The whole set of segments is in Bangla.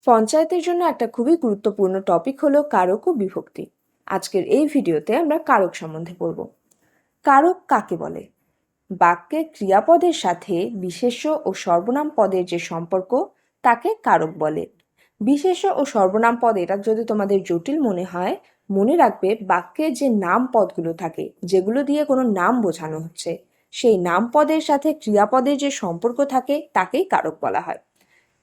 পঞ্চায়েতের জন্য একটা খুবই গুরুত্বপূর্ণ টপিক হলো কারক ও বিভক্তি। আজকের এই ভিডিওতে আমরা কারক সম্বন্ধে পড়ব। কারক কাকে বলে? বাক্যে ক্রিয়াপদের সাথে বিশেষ্য ও সর্বনাম পদের যে সম্পর্ক তাকে কারক বলে। বিশেষ্য ও সর্বনাম পদ এটা যদি তোমাদের জটিল মনে হয়, মনে রাখবে বাক্যে যে নাম পদগুলো থাকে, যেগুলো দিয়ে কোনো নাম বোঝানো হচ্ছে, সেই নাম পদের সাথে ক্রিয়াপদের যে সম্পর্ক থাকে তাকেই কারক বলা হয়।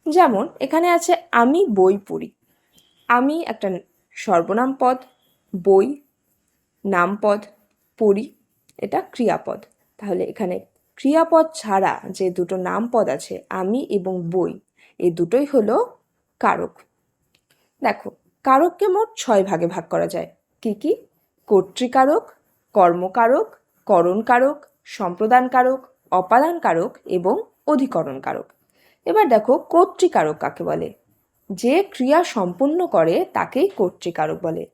যেমন এখানে আছে আমি বই পড়ি। আমি একটা সর্বনাম পদ, বই নামপদ, পড়ি এটা ক্রিয়াপদ। তাহলে এখানে ক্রিয়াপদ ছাড়া যে দুটো নামপদ আছে আমি এবং বই, এই দুটোই হলো কারক। দেখো, কারককে মোট 6 ভাগে ভাগ করা যায়। কি কি? কর্তৃকারক, কর্মকারক, করণকারক, সম্প্রদানকারক, অপাদানকারক এবং অধিকরণকারক। এবার দেখো কর্তৃকারক কাকে বলে? যে ক্রিয়া সম্পন্ন করে তাকেই কর্তৃকারক বলে।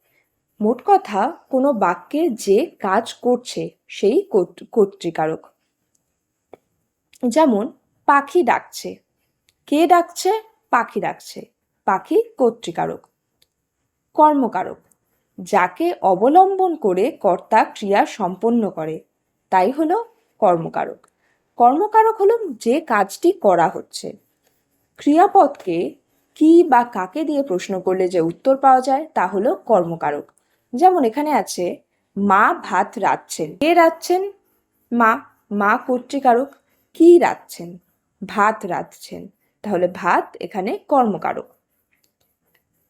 মোট কথা, কোনো বাক্যে যে কাজ করছে সেই কর্তৃকারক। যেমন পাখি ডাকছে। কে ডাকছে? পাখি ডাকছে। পাখি কর্তৃকারক। কর্মকারক, যাকে অবলম্বন করে কর্তা ক্রিয়া সম্পন্ন করে, তাই হলো কর্মকারক। কর্মকারক হলো যে কাজটি করা হচ্ছে। ক্রিয়াপদকে কি বা কাকে দিয়ে প্রশ্ন করলে যে উত্তর পাওয়া যায় তা হলো কর্মকারক। যেমন এখানে আছে মা ভাত রাঁধছেন। কে রাঁধছেন? মা। মা কর্তৃকারক। কি রাঁধছেন? ভাত রাঁধছেন। তাহলে ভাত এখানে কর্মকারক।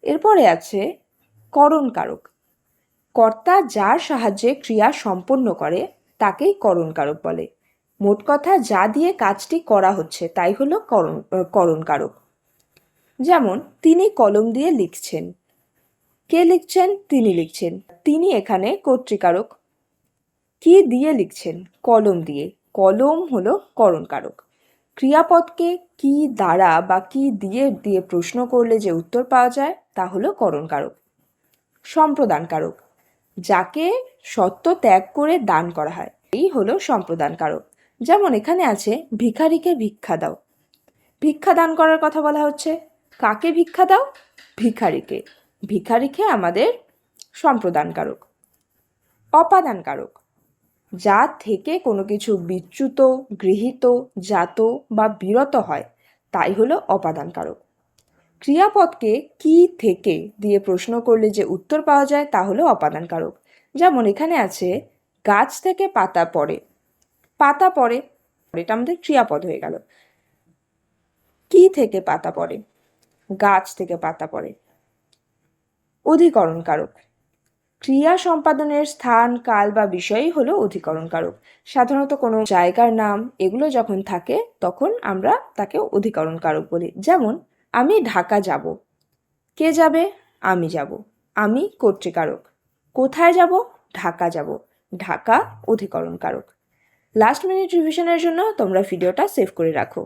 এরপরে আছে করণকারক। কর্তা যার সাহায্যে ক্রিয়া সম্পন্ন করে তাকেই করণকারক বলে। মোট কথা, যা দিয়ে কাজটি করা হচ্ছে তাই হলো করণকারক। যেমন তিনি কলম দিয়ে লিখছেন। কে লিখছেন? তিনি লিখছেন। তিনি এখানে কর্তৃকারক। কি দিয়ে লিখছেন? কলম দিয়ে। কলম হলো করণকারক। ক্রিয়াপদকে কি দ্বারা বা কি দিয়ে দিয়ে প্রশ্ন করলে যে উত্তর পাওয়া যায় তা হলো করণকারক। সম্প্রদানকারক, যাকে সত্য ত্যাগ করে দান করা হয়, এই হলো সম্প্রদানকারক। যেমন এখানে আছে ভিখারিকে ভিক্ষা দাও। ভিক্ষা দান করার কথা বলা হচ্ছে। কাকে ভিক্ষা দাও? ভিখারিকে। ভিখারিকে আমাদের সম্প্রদানকারক। অপাদানকারক, যা থেকে কোনো কিছু বিচ্যুত, গৃহীত, জাত বা বিরত হয় তাই হলো অপাদানকারক। ক্রিয়াপদকে কি থেকে দিয়ে প্রশ্ন করলে যে উত্তর পাওয়া যায় তা হলো অপাদানকারক। যেমন এখানে আছে গাছ থেকে পাতা পড়ে। পাতা পড়ে, এটা আমাদের ক্রিয়াপদ হয়ে গেল। কি থেকে পাতা পড়ে? গাছ থেকে পাতা পড়ে। অধিকরণকারক, ক্রিয়া সম্পাদনের স্থান, কাল বা বিষয়ই হলো অধিকরণকারক। সাধারণত কোনো জায়গার নাম এগুলো যখন থাকে তখন আমরা তাকে অধিকরণকারক বলি। যেমন আমি ঢাকা যাব। কে যাবে? আমি যাব। আমি কর্তৃকারক। কোথায় যাব? ঢাকা যাব। ঢাকা অধিকরণকারক। লাস্ট মিনিট রিভিশনের জন্য তোমরা ভিডিওটা সেভ করে রাখো।